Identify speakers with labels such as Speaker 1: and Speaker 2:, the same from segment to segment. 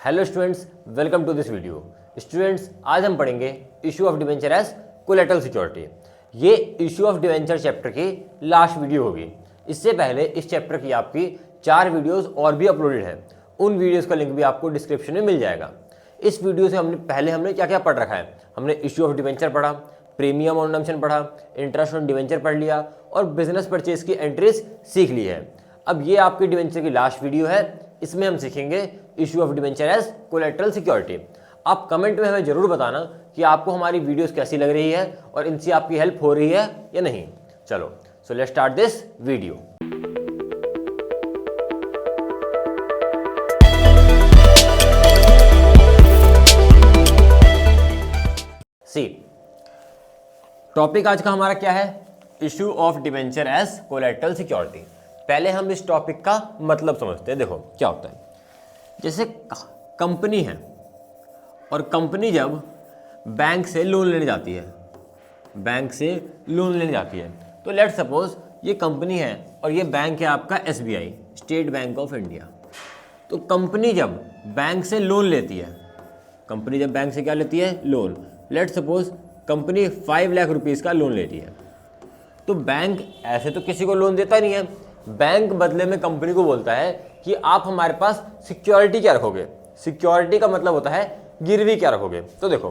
Speaker 1: Hello students, welcome to this video. Students, आज हम पढ़ेंगे issue of debenture as collateral security. ये issue of debenture chapter की last video होगी। इससे पहले इस चैप्टर की आपकी 4 वीडियोस और भी अपलोडेड हैं। उन वीडियोस का लिंक भी आपको डिस्क्रिप्शन में मिल जाएगा। इस वीडियो से हमने क्या क्या पढ़ रखा है। हमने इशू ऑफ डिवेंचर पढ़ा, प्रीमियम ऑन रिडम्पशन पढ़ा, इंटरेस्ट ऑन डिवेंचर पढ़ लिया और बिजनेस परचेज की एंट्रीज सीख ली है। अब ये आपकी डिवेंचर की लास्ट वीडियो है। इसमें हम सीखेंगे issue of debenture as collateral security. आप कमेंट में हमें जरूर बताना कि आपको हमारी वीडियोस कैसी लग रही है और इनसे आपकी हेल्प हो रही है या नहीं। चलो, so let's start this video. See, topic आज का हमारा क्या है? Issue of debenture as collateral security. पहले हम इस टॉपिक का मतलब समझते हैं। देखो क्या होता है, जैसे कंपनी है और कंपनी जब बैंक से लोन लेने जाती है, तो लेट सपोज ये कंपनी है और ये बैंक है आपका SBI, state Bank of India. तो कंपनी जब बैंक से लोन लेती है, loan, let suppose company 5 lakh rupees का लोन लेती है। तो बैंक ऐसे तो किसी को लोन देता नहीं है। बैंक बदले में कंपनी को बोलता है कि आप हमारे पास सिक्योरिटी क्या रखोगे। सिक्योरिटी का मतलब होता है गिरवी क्या रखोगे। तो देखो,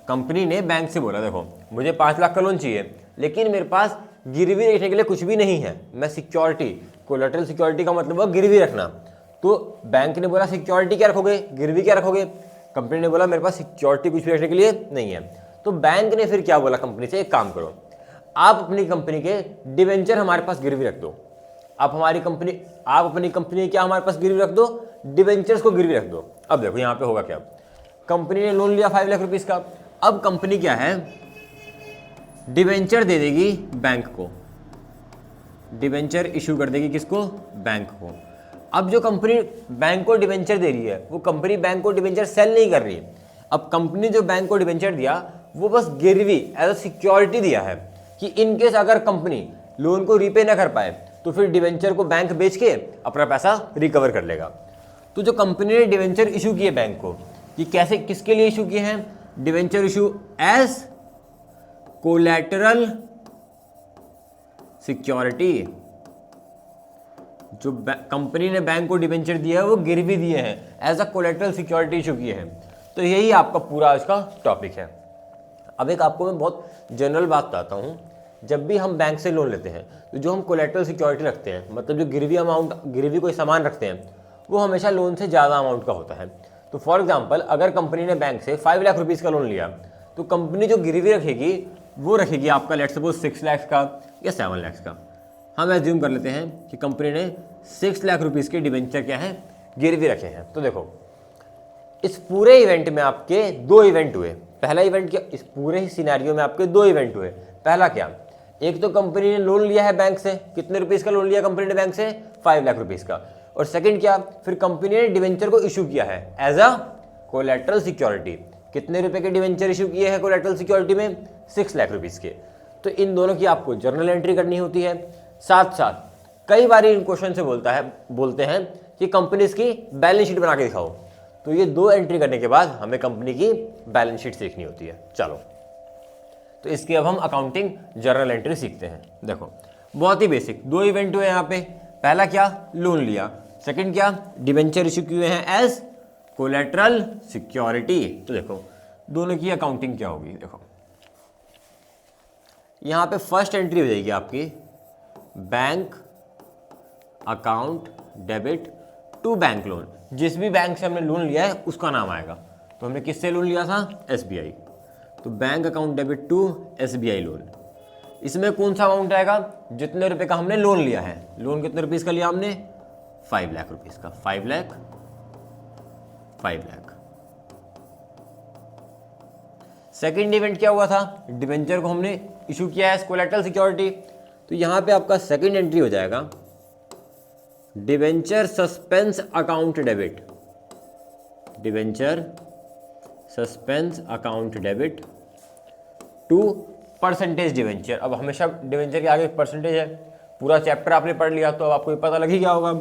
Speaker 1: कंपनी ने बैंक से बोला, देखो मुझे 5 लाख का लोन चाहिए लेकिन मेरे पास गिरवी रखने के लिए कुछ भी नहीं है। मैं सिक्योरिटी, कोलेटरल सिक्योरिटी का मतलब है गिरवी रखना। तो बैंक ने बोला सिक्योरिटी क्या रखोगे, गिरवी क्या रखोगे। कंपनी ने बोला मेरे पास सिक्योरिटी कुछ भी रखने के लिए नहीं है। तो बैंक ने फिर क्या बोला कंपनी से, एक काम करो, आप अपनी कंपनी के डिवेंचर हमारे पास गिरवी रख दो। आप अपनी कंपनी क्या हमारे पास गिरवी रख दो, डिवेंचर्स को गिरवी रख दो। अब देखो यहाँ पे होगा क्या, कंपनी ने लोन लिया 5 लाख रुपीस का। अब कंपनी क्या है, डिवेंचर दे देगी बैंक को, डिवेंचर इशू कर देगी किसको, बैंक को। अब जो कंपनी बैंक को डिवेंचर दे रही है वो कंपनी बैंक को डिवेंचर सेल नहीं कर रही है। अब कंपनी जो बैंक को डिवेंचर दिया वो बस गिरवी एज अ सिक्योरिटी दिया है कि इनकेस अगर कंपनी लोन को रीपे ना कर पाए तो फिर डिवेंचर को बैंक बेच के अपना पैसा रिकवर कर लेगा। तो जो कंपनी ने डिवेंचर इशू किए बैंक को, ये कैसे, किसके लिए इशू किए हैं? Debenture issue as collateral security. जो कंपनी ने बैंक को डिवेंचर दिया है वो गिरवी दिए हैं, as a collateral security issue किए हैं। तो यही आपका पूरा आज का टॉपिक है। अब एक आपको मैं बहुत जनरल बात बताता हूँ। जब भी हम बैंक से लोन लेते हैं तो जो हम कोलेटरल सिक्योरिटी रखते हैं, मतलब जो गिरवी कोई सामान रखते हैं, वो हमेशा लोन से ज़्यादा अमाउंट का होता है। तो फॉर एग्जांपल, अगर कंपनी ने बैंक से 5 लाख रुपीज़ का लोन लिया तो कंपनी जो गिरवी रखेगी वो रखेगी आपका लेट सपोज 6 लाख का या 7 लाख का। हम एज्यूम कर लेते हैं कि कंपनी ने 6 लाख रुपीज़ के डिवेंचर क्या है, गिरवी रखे हैं। तो देखो, इस पूरे इवेंट में आपके 2 इवेंट हुए। पहला इवेंट क्या, इस पूरे ही सिनेरियो में आपके 2 इवेंट हुए। पहला क्या, एक तो कंपनी ने लोन लिया है बैंक से, कितने रुपीस का लोन लिया कंपनी ने बैंक से, 5 लाख रुपीस का। और सेकंड क्या, फिर कंपनी ने डिवेंचर को इशू किया है एज अ कोलेटरल सिक्योरिटी। कितने रुपए के डिवेंचर इशू किए हैं कोलेटरल सिक्योरिटी में, 6 लाख रुपीस के। तो इन दोनों की आपको जर्नल एंट्री करनी होती है। साथ साथ कई बार इन क्वेश्चन से बोलते हैं कि कंपनीज की बैलेंस शीट बना के दिखाओ। तो ये 2 एंट्री करने के बाद हमें कंपनी की बैलेंस शीट सीखनी होती है। चलो, तो इसकी अब हम अकाउंटिंग जर्नल एंट्री सीखते हैं। देखो, बहुत ही बेसिक 2 इवेंट हुए यहाँ पे। पहला क्या, लोन लिया। सेकंड क्या, डिवेंचर इशू किए हैं एज कोलेटरल सिक्योरिटी। तो देखो दोनों की अकाउंटिंग क्या होगी। देखो यहाँ पे फर्स्ट एंट्री हो जाएगी आपकी bank account debit to bank loan. जिस भी बैंक से हमने लोन लिया है उसका नाम आएगा। तो हमने किससे लोन लिया था, SBI। तो bank account debit to SBI loan. इसमें कौन सा अमाउंट आएगा, जितने रुपए का हमने लोन लिया है। लोन कितने रुपीस का लिया हमने, 5 लाख रुपीस का। 5 लाख। सेकंड इवेंट क्या हुआ था, डिवेंचर को हमने इशू किया है कोलेटरल सिक्योरिटी। तो यहां पे आपका सेकंड एंट्री हो जाएगा debenture suspense account debit. Debenture suspense account debit to percentage debenture. अब हमेशा डिवेंचर के आगे परसेंटेज है। पूरा चैप्टर आपने पढ़ लिया तो अब आपको पता लग ही गया होगा।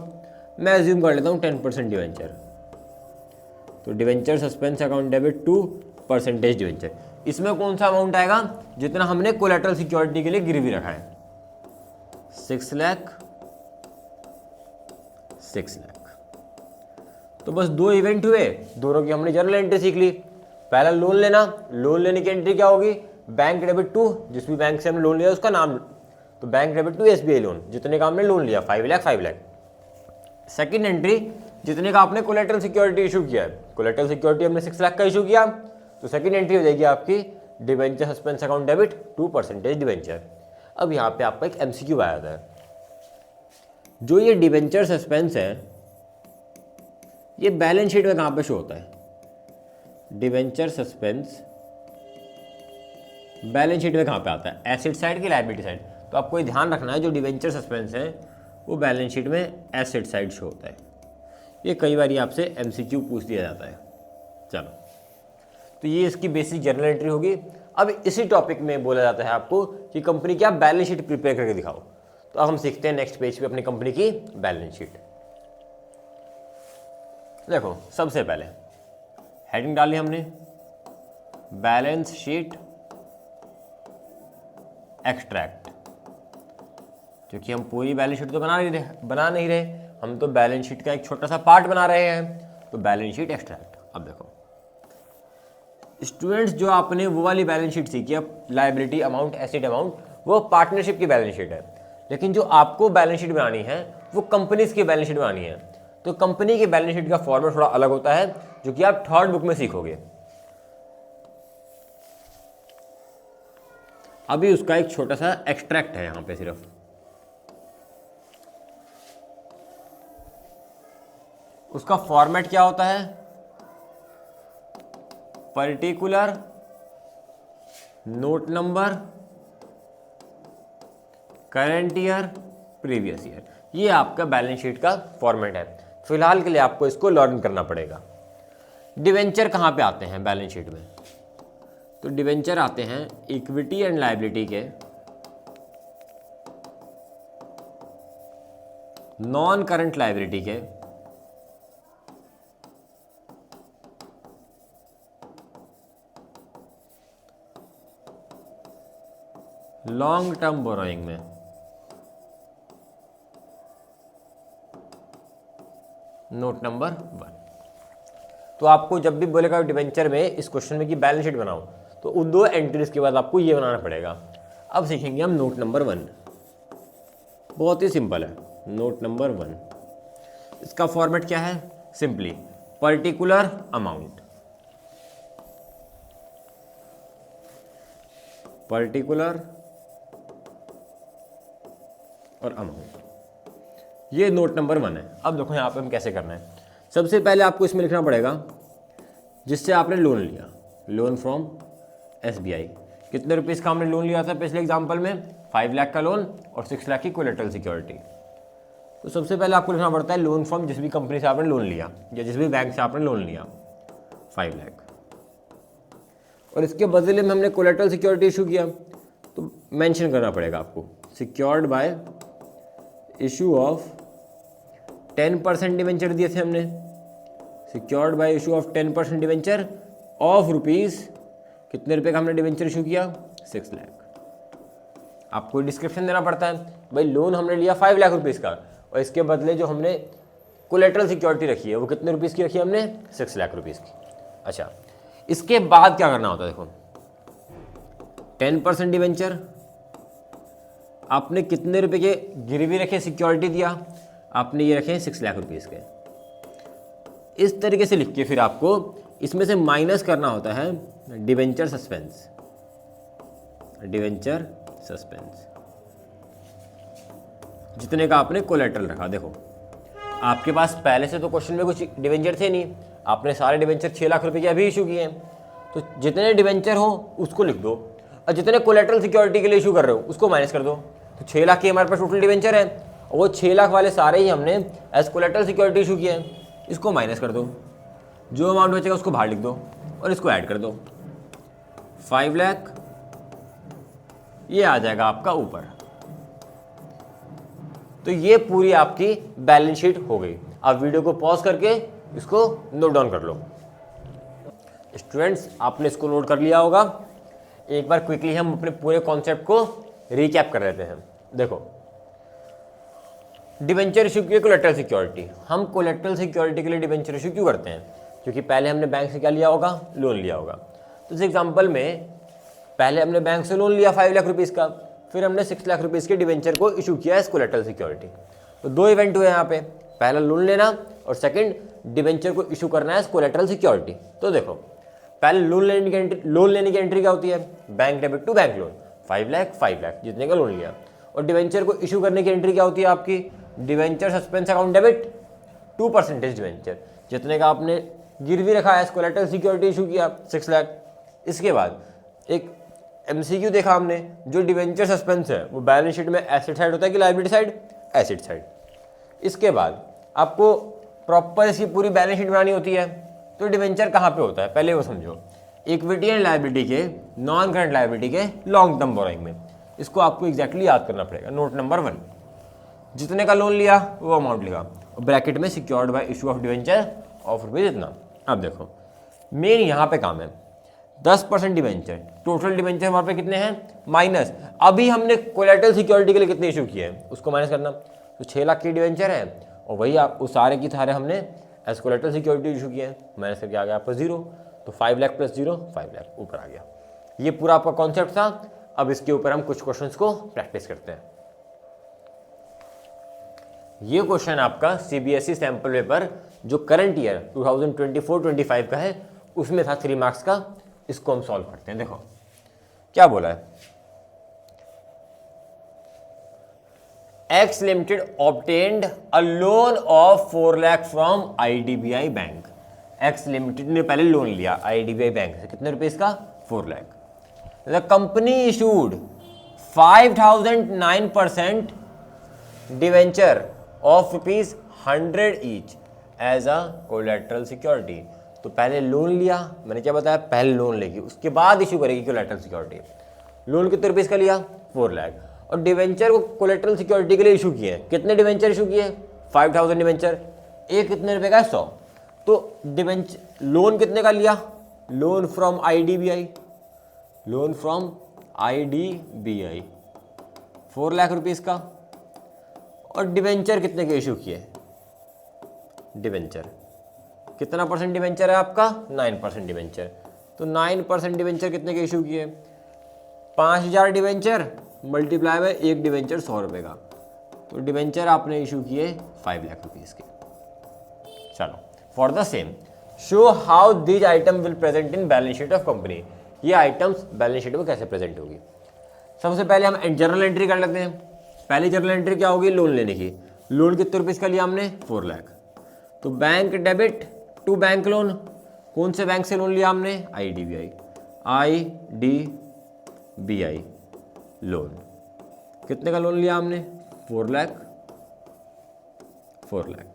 Speaker 1: मैं एज्यूम कर लेता हूँ 10% डिवेंचर। तो debenture suspense account debit to percentage debenture, इसमें कौन सा अमाउंट आएगा, जितना हमने कोलेटरल सिक्योरिटी के लिए गिरवी रखा है, 6 लाख 6 लाख। तो बस 2 इवेंट हुए, दोनों की हमने जर्नल एंट्री सीख ली। पहला लोन लेना, लोन लेने की एंट्री क्या होगी, बैंक डेबिट टू, जिस भी बैंक से हमने लोन लिया उसका नाम, तो bank debit to SBI loan, जितने का हमने लोन लिया 5 लाख 5 लाख। सेकंड एंट्री, जितने का आपने कोलेटरल सिक्योरिटी इशू किया है, कोलेटरल सिक्योरिटी हमने 6 लाख का इशू किया, तो सेकंड एंट्री हो जाएगी आपकी debenture suspense account debit to percentage debenture. अब यहाँ पे आपका एक MCQ आया था, जो ये डिवेंचर सस्पेंस है ये बैलेंस शीट में कहाँ पे शो होता है, डिवेंचर सस्पेंस बैलेंस शीट में कहाँ पे आता है, एसेट साइड की लायबिलिटी साइड। तो आपको ये ध्यान रखना है, जो डिवेंचर सस्पेंस है वो बैलेंस शीट में एसेट साइड शो होता है। ये कई बार आपसे MCQ पूछ दिया जाता है। चलो, तो ये इसकी बेसिक जर्नल एंट्री होगी। अब इसी टॉपिक में बोला जाता है आपको कि कंपनी क्या बैलेंस शीट प्रिपेयर करके दिखाओ। तो अब हम सीखते हैं नेक्स्ट पेज पे अपनी कंपनी की बैलेंस शीट। देखो, सबसे पहले हेडिंग डाली हमने बैलेंस शीट एक्सट्रैक्ट, क्योंकि हम पूरी बैलेंस शीट तो बना नहीं रहे, हम तो बैलेंस शीट का एक छोटा सा पार्ट बना रहे हैं, तो बैलेंस शीट एक्सट्रैक्ट। अब देखो स्टूडेंट्स, जो आपने वो वाली बैलेंस शीट सीखी है, लायबिलिटी अमाउंट एसेट अमाउंट, वो पार्टनरशिप की बैलेंस शीट है। लेकिन जो आपको बैलेंस शीट बनानी है वो कंपनीज की बैलेंस शीट बनानी है। तो कंपनी की बैलेंस शीट का फॉर्मेट थोड़ा अलग होता है, जो कि आप थर्ड बुक में सीखोगे। अभी उसका एक छोटा सा एक्सट्रैक्ट है यहां पे सिर्फ। उसका फॉर्मेट क्या होता है, particular note number current year previous year, ये आपका बैलेंस शीट का फॉर्मेट है। फिलहाल के लिए आपको इसको लर्न करना पड़ेगा। डिवेंचर कहाँ पे आते हैं बैलेंस शीट में, तो डिवेंचर आते हैं इक्विटी एंड लायबिलिटी के नॉन करंट लायबिलिटी के लॉन्ग टर्म बोरोइंग में। Note number 1। तो आपको जब भी बोलेगा डिवेंचर में इस क्वेश्चन में कि बैलेंस शीट बनाओ, तो उन 2 एंट्रीज के बाद आपको ये बनाना पड़ेगा। अब सीखेंगे हम नोट नंबर 1, बहुत ही सिंपल है। नोट नंबर 1, इसका फॉर्मेट क्या है, सिंपली पर्टिकुलर अमाउंट, पर्टिकुलर और अमाउंट, ये नोट नंबर 1 है। अब देखो यहाँ पे हम कैसे करना है। सबसे पहले आपको इसमें लिखना पड़ेगा जिससे आपने लोन लिया, लोन फ्रॉम SBI। कितने रुपीज़ का हमने लोन लिया था पिछले एग्जाम्पल में, 5 लाख का लोन और 6 लाख की कोलेटरल सिक्योरिटी। तो सबसे पहले आपको लिखना पड़ता है लोन फ्रॉम जिस भी कंपनी से आपने लोन लिया या जिस भी बैंक से आपने लोन लिया, 5 लाख, और इसके बदले में हमने कोलेटरल सिक्योरिटी इशू किया, तो मेंशन करना पड़ेगा आपको secured by issue of 10% debenture दिए थे हमने, secured by issue of 10% debenture of rupees, कितने रुपए का हमने डिवेंचर इशू किया, 6 लाख। आपको डिस्क्रिप्शन देना पड़ता है, भाई लोन हमने लिया 5 लाख रुपीज़ का और इसके बदले जो हमने कोलेटरल सिक्योरिटी रखी है वो कितने रुपीज़ की रखी है हमने, 6 लाख रुपीज़ की। अच्छा, इसके बाद क्या करना होता है, देखो 10% डिवेंचर, आपने कितने रुपए के गिरवी रखे, सिक्योरिटी दिया, आपने ये रखे 6 लाख रुपीज़ के। इस तरीके से लिख के फिर आपको इसमें से माइनस करना होता है डिवेंचर सस्पेंस, डिवेंचर सस्पेंस, जितने का आपने कोलेटरल रखा। देखो आपके पास पहले से तो क्वेश्चन में कुछ डिवेंचर थे नहीं, आपने सारे डिवेंचर 6 लाख रुपए के अभी इशू किए हैं, तो जितने डिवेंचर हो उसको लिख दो और जितने कोलेटरल सिक्योरिटी के लिए इशू कर रहे हो उसको माइनस कर दो। तो 6 लाख के हमारे पास टोटल डिवेंचर है और वो 6 लाख वाले सारे ही हमने एज कोलेटरल सिक्योरिटी इशू किए हैं, इसको माइनस कर दो, जो अमाउंट बचेगा उसको बाहर लिख दो और इसको ऐड कर दो, 5 लाख, ये आ जाएगा आपका ऊपर। तो ये पूरी आपकी बैलेंस शीट हो गई। आप वीडियो को पॉज करके इसको नोट डाउन कर लो। स्टूडेंट्स आपने इसको नोट कर लिया होगा। एक बार क्विकली हम अपने पूरे कॉन्सेप्ट को रिकैप कर लेते हैं। देखो, डिबेंचर इशू की कोलेटरल सिक्योरिटी। हम कोलेटरल सिक्योरिटी के लिए डिबेंचर इशू क्यों करते हैं? क्योंकि पहले हमने बैंक से क्या लिया होगा? लोन लिया होगा। तो इस एग्जांपल में पहले हमने बैंक से लोन लिया 5 लाख रुपीज़ का, फिर हमने 6 लाख रुपीज़ के डिबेंचर को इशू किया एज कोलेटरल सिक्योरिटी। तो 2 इवेंट हुए यहाँ पे, पहला लोन लेना और सेकंड डिबेंचर को इशू करना है एज कोलेटरल सिक्योरिटी। तो देखो, पहले लोन लेने की एंट्री क्या होती है? Bank debit to bank loan, 5 lakh जितने का लोन लिया। और डिबेंचर को इशू करने की एंट्री क्या होती है आपकी? Debenture suspense account debit 2% debenture, जितने का आपने गिरवी रखा है कोलेटरल सिक्योरिटी इशू किया 6 लाख। इसके बाद एक एमसीक्यू देखा हमने, जो डिबेंचर सस्पेंस है वो बैलेंस शीट में एसेट साइड होता है कि लायबिलिटी साइड? Asset side. इसके बाद आपको प्रॉपर इसकी पूरी बैलेंस शीट बनानी होती है। तो डिबेंचर कहाँ पे होता है पहले वो समझो। इक्विटी एंड लायबिलिटी के, नॉन करंट लायबिलिटी के लॉन्ग टर्म बोरोइंग में। इसको आपको एग्जैक्टली याद करना पड़ेगा। नोट नंबर 1, जितने का लोन लिया वो अमाउंट लिखा, ब्रैकेट में secured by issue of debenture of rupees इतना। अब देखो, मेन यहाँ पे काम है 10% डिबेंचर, टोटल डिबेंचर हमारे पे कितने हैं? माइनस अभी हमने कोलेटरल सिक्योरिटी के लिए कितने इशू किए हैं उसको माइनस करना। तो 6 लाख की डिबेंचर है और वही आप उस सारे की सारे हमने एज कोलेटरल सिक्योरिटी इशू किए हैं, माइनस करके आ गया आपका 0। तो 5 लाख प्लस 0 5 लाख ऊपर आ गया। ये पूरा आपका कॉन्सेप्ट था। अब इसके ऊपर हम कुछ क्वेश्चंस को प्रैक्टिस करते हैं। ये क्वेश्चन आपका सीबीएसई सैंपल पेपर जो करंट ईयर 2024-25 का है उसमें था 3 मार्क्स का। इसको हम सॉल्व करते हैं। देखो क्या बोला है, x limited obtained a loan of 4 lakh from IDBI bank. X limited ने पहले लोन लिया आईडीबीआई बैंक से, कितने रुपए का? 4 lakh. The company issued 5009% debenture of ₹100 each as a collateral security. तो पहले लोन लिया, मैंने क्या बताया? पहले लोन लेगी, उसके बाद इशू करेगी कोलेटरल सिक्योरिटी। लोन कितने रुपीज़ का लिया? 4 लाख। और डिवेंचर को कोलेटरल सिक्योरिटी के लिए इशू किए। कितने डिवेंचर इशू किए? 5000 डिवेंचर। एक कितने रुपए का? 100। तो डिवेंचर लोन कितने का लिया? Loan from IDBI, loan from IDBI 4 lakh rupees का। और डिवेंचर कितने के इशू किए? डिवेंचर कितना परसेंट डिवेंचर है आपका? 9% डिवेंचर। तो 9% डिवेंचर कितने के इशू किए? 5000 डिवेंचर मल्टीप्लाई में एक डिवेंचर 100 रुपये का। तो डिवेंचर आपने इशू किए 5 लाख रुपीज़ के। चलो, for the same show how this item will present in balance sheet of company. ये आइटम्स बैलेंस शीट में कैसे प्रेजेंट होगी? सबसे पहले हम जर्नल एंट्री कर लेते हैं। पहली जर्नल एंट्री क्या होगी? लोन लेने की। लोन कितने रुपीज़ का लिया हमने? 4 लाख। तो bank debit to bank loan, कौन से बैंक से लोन लिया हमने? आईडीबीआई। आईडीबीआई लोन कितने का लोन लिया हमने? 4 लाख। 4 लाख।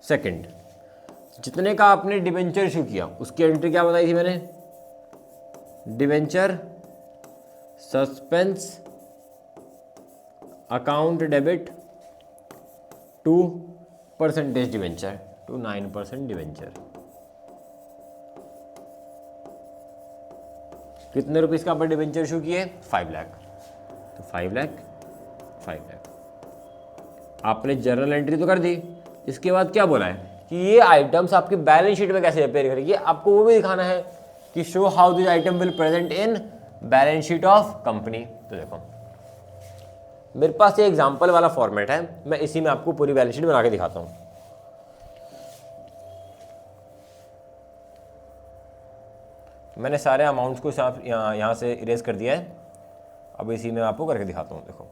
Speaker 1: सेकंड, जितने का आपने डिवेंचर इशू किया उसकी एंट्री क्या बताई थी मैंने? Debenture suspense account debit 2% debenture to 9% debenture. कितने रुपीस का पर डिवेंचर इशू किए? 5 लाख। तो 5 लाख 5 लाख आपने जर्नल एंट्री तो कर दी। इसके बाद क्या बोला है कि ये आइटम्स आपकी बैलेंस शीट में कैसे अपेयर करेगी, आपको वो भी दिखाना है कि show how this item will present in balance sheet of company. तो देखो मेरे पास ये एग्जांपल वाला फॉर्मेट है, मैं इसी में आपको पूरी बैलेंस शीट बना के दिखाता हूं। मैंने सारे अमाउंट्स को यहाँ से इरेज कर दिया है। अब इसी में आपको करके दिखाता हूँ। देखो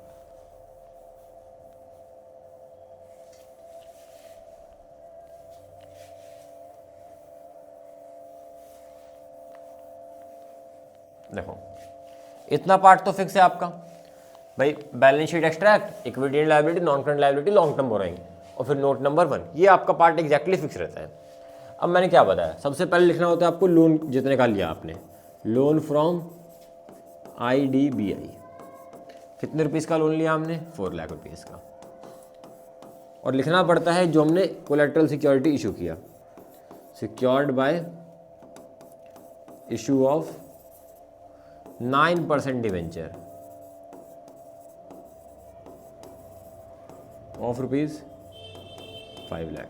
Speaker 1: देखो इतना पार्ट तो फिक्स है आपका भाई, balance sheet extract, equity and liability, non current liability, long term borrowing, और फिर नोट नंबर 1, ये आपका पार्ट एग्जैक्टली फिक्स रहता है। अब मैंने क्या बताया, सबसे पहले लिखना होता है आपको लोन जितने का लिया आपने, लोन फ्रॉम आईडीबीआई, कितने रुपीज़ का लोन लिया हमने? 4 लाख रुपीज़ का। और लिखना पड़ता है जो हमने कोलेटरल सिक्योरिटी इशू किया, secured by issue of 9% debenture of ₹5 lakh.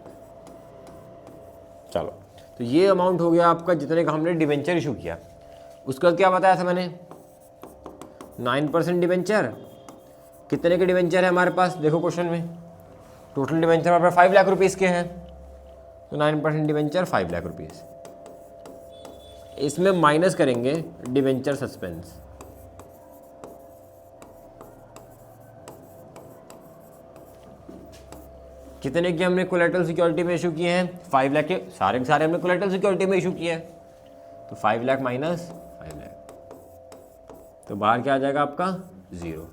Speaker 1: चलो, तो ये अमाउंट हो गया आपका जितने का हमने डिवेंचर इशू किया। उसके बाद क्या बताया था मैंने, 9% डिवेंचर, कितने के डिवेंचर है हमारे पास, देखो क्वेश्चन में टोटल डिवेंचर हमारे पास 5 लाख रुपीज़ के हैं, तो 9% डिवेंचर 5 लाख रुपीज़। इसमें माइनस करेंगे डिवेंचर सस्पेंस, कितने की हमने कोलेटरल सिक्योरिटी में इशू किए हैं, 5 लाख के सारे हमने कोलेटरल सिक्योरिटी में इशू किए हैं, तो 5 लाख माइनस 5 लाख, तो बाहर क्या आ जाएगा आपका 0।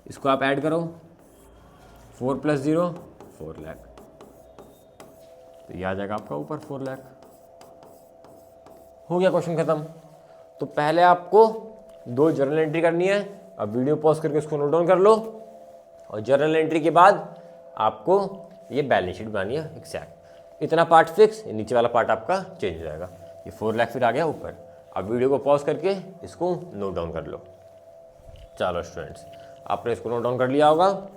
Speaker 1: इसको आप ऐड करो, 4 + 0 4 लाख, तो ये आ जाएगा आपका ऊपर 4 लाख। हो गया क्वेश्चन खत्म। तो पहले आपको 2 जर्नल एंट्री करनी है, अब वीडियो पॉज करके इसको नोट डाउन कर लो, और जर्नल एंट्री के बाद आपको ये बैलेंस शीट बनानी है एग्जैक्ट। इतना पार्ट फिक्स, नीचे वाला पार्ट आपका चेंज हो जाएगा। ये 4 लाख फिर आ गया ऊपर। अब वीडियो को पॉज करके इसको नोट डाउन कर लो। चलो स्टूडेंट्स, आपने इसको नोट डाउन कर लिया होगा,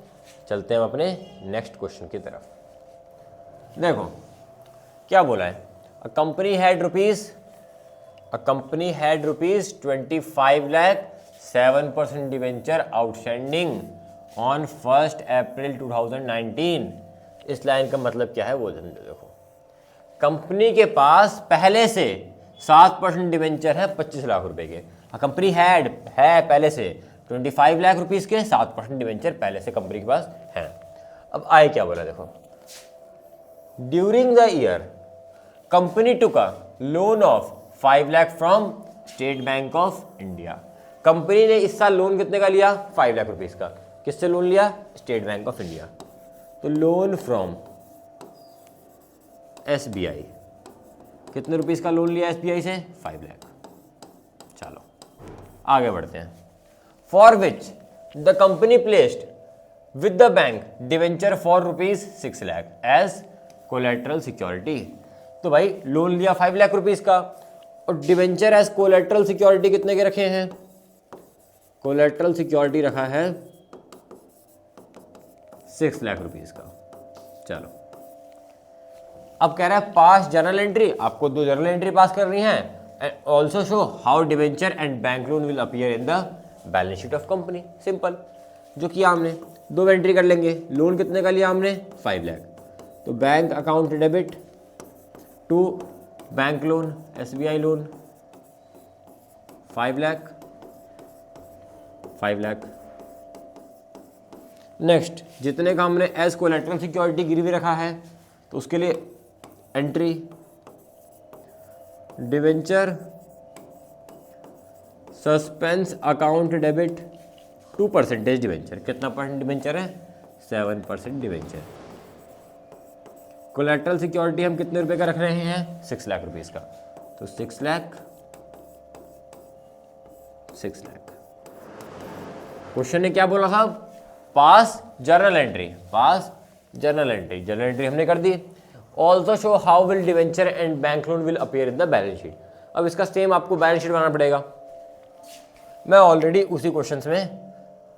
Speaker 1: चलते हैं अपने नेक्स्ट क्वेश्चन की तरफ। देखो क्या बोला है, a company had rupees 25 lakh 7% debenture outstanding on 1 अप्रैल 2019। इस लाइन का मतलब क्या है वो देखो, कंपनी के पास पहले से 7% डिवेंचर है 25 लाख रुपए के। कंपनी हैड है पहले से 25 लाख रुपीस के 7% डिवेंचर पहले से कंपनी के पास हैं। अब आए क्या बोला देखो, during the year company took a loan of 5 lakh from state Bank of India. Company ने इस साल लोन कितने का लिया, 5 लाख रुपीस का। किससे लोन लिया, स्टेट बैंक ऑफ इंडिया। तो लोन फ्रॉम SBI, कितने रुपीस का लोन लिया SBI से, 5 लाख। चलो आगे बढ़ते हैं। For which the company placed with the bank debenture for ₹6 lakh as collateral security. तो भाई लोन लिया 5 लाख रुपीस का, और डिवेंचर एज कोलेटरल सिक्योरिटी कितने के रखे हैं, कोलेटरल सिक्योरिटी रखा है 6 लाख रुपीस का। चलो अब कह रहा है पास जर्नल एंट्री, आपको 2 जर्नल एंट्री पास करनी है, and also show how debenture and bank loan will appear in the balance sheet of company. Simple, जो किया हमने 2 एंट्री कर लेंगे। लोन कितने का लिया हमने, 5 लाख, तो bank account debit to bank loan SBI loan 5 lakh 5 lakh. Next, जितने का हमने एज कोलेटरल सिक्योरिटी गिरवी रखा है, तो उसके लिए entry debenture suspense account debit 2% debenture. कितना % डिवेंचर है, 7% डिवेंचर। कोलेटरल सिक्योरिटी हम कितने रुपए का रख रहे हैं, 6 लाख रुपीस का, तो 6 लाख 6 लाख। क्वेश्चन ने क्या बोला था, pass journal entry, pass journal entry, journal entry हमने कर दी। Also show how will debenture and bank loan will appear in the balance sheet. अब इसका सेम आपको बैलेंस शीट बनाना पड़ेगा। मैं ऑलरेडी उसी क्वेश्चंस में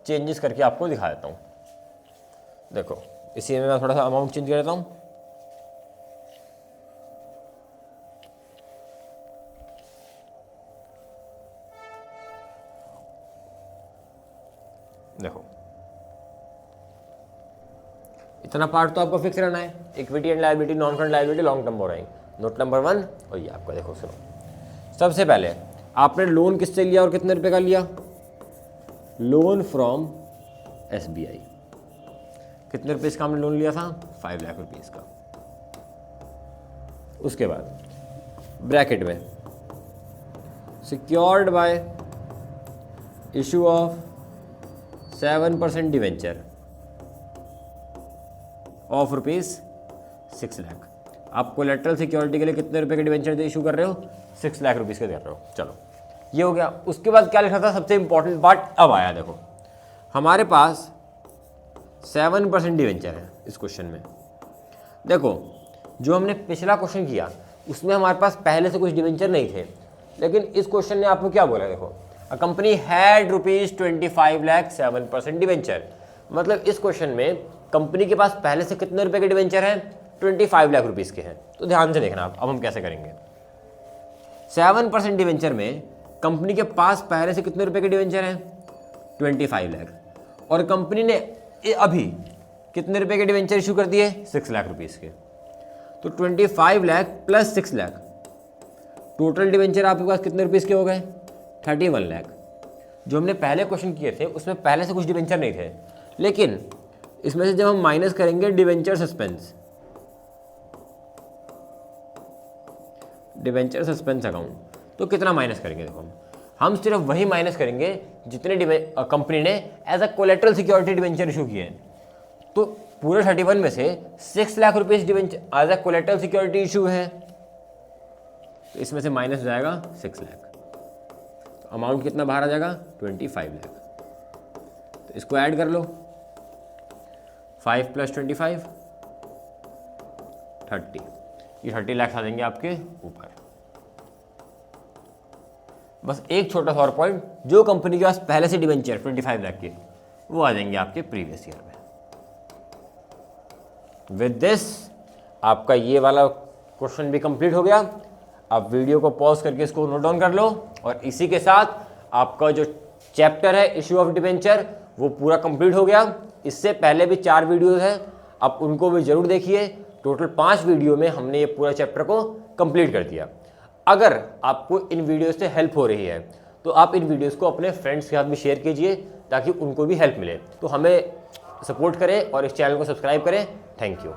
Speaker 1: चेंजेस करके आपको दिखा देता हूँ। देखो इसी में मैं थोड़ा सा अमाउंट चेंज कर देता हूँ। देखो इतना पार्ट तो आपको फिक्स रहना है, equity and liability, non current liability, long term borrowing. Note number 1 और ये आपका देखो सुनो। सबसे पहले आपने लोन किससे लिया और कितने रुपए का लिया, लोन फ्रॉम SBI। कितने रुपए का हमने लोन लिया था, 5 लाख रुपीस का। उसके बाद ब्रैकेट में secured by issue of 7% debenture of ₹6 lakh. आप कोलेटरल सिक्योरिटी के लिए कितने रुपए के डिवेंचर इशू कर रहे हो, 6 लाख रुपीस के दे रहे हो। चलो ये हो गया। उसके बाद क्या लिखा था, सबसे इंपॉर्टेंट पार्ट अब आया। देखो हमारे पास 7% डिवेंचर है इस क्वेश्चन में। देखो जो हमने पिछला क्वेश्चन किया उसमें हमारे पास पहले से कुछ डिवेंचर नहीं थे, लेकिन इस क्वेश्चन ने आपको क्या बोला, देखो a company had ₹25 lakh 7% debenture, मतलब इस क्वेश्चन में कंपनी के पास पहले से कितने रुपए के डिवेंचर हैं, 25 लाख रुपीज़ के हैं। तो ध्यान से देखना आप, अब हम कैसे करेंगे। 7% डिवेंचर में कंपनी के पास पहले से कितने रुपए के डिवेंचर हैं, 25 लाख, और कंपनी ने अभी कितने रुपए के डिवेंचर इशू कर दिए, 6 लाख रुपीज़ के। तो 25 lakh plus 6 lakh, total debenture आपके पास कितने रुपीज़ के हो गए, 31 लाख। जो हमने पहले क्वेश्चन किए थे उसमें पहले से कुछ डिवेंचर नहीं थे, लेकिन इसमें से जब हम माइनस करेंगे डिवेंचर सस्पेंस अकाउंट, तो कितना माइनस करेंगे, देखो हम सिर्फ वही माइनस करेंगे जितने कंपनी ने as a collateral security debenture issue किए हैं। तो पूरे 31 में से 6 lakh rupees debenture as a collateral security issue है, तो इसमें से माइनस हो जाएगा 6 लाख, तो अमाउंट कितना बाहर आ जाएगा, 25 लाख। तो इसको ऐड कर लो, 5 + 25 30, ये 30 लाख आ जाएंगे आपके ऊपर। बस एक छोटा सा और पॉइंट, जो कंपनी के पास पहले से डिवेंचर 25 लाख के, वो आ जाएंगे आपके प्रीवियस ईयर में। विद दिस आपका ये वाला क्वेश्चन भी कंप्लीट हो गया। आप वीडियो को पॉज करके इसको नोट डाउन कर लो, और इसी के साथ आपका जो चैप्टर है इशू ऑफ डिवेंचर वो पूरा कंप्लीट हो गया। इससे पहले भी 4 वीडियोज़ हैं, आप उनको भी ज़रूर देखिए। टोटल 5 वीडियो में हमने ये पूरा चैप्टर को कंप्लीट कर दिया। अगर आपको इन वीडियो से हेल्प हो रही है तो आप इन वीडियोस को अपने फ्रेंड्स के साथ भी शेयर कीजिए, ताकि उनको भी हेल्प मिले। तो हमें सपोर्ट करें और इस चैनल को सब्सक्राइब करें। Thank you.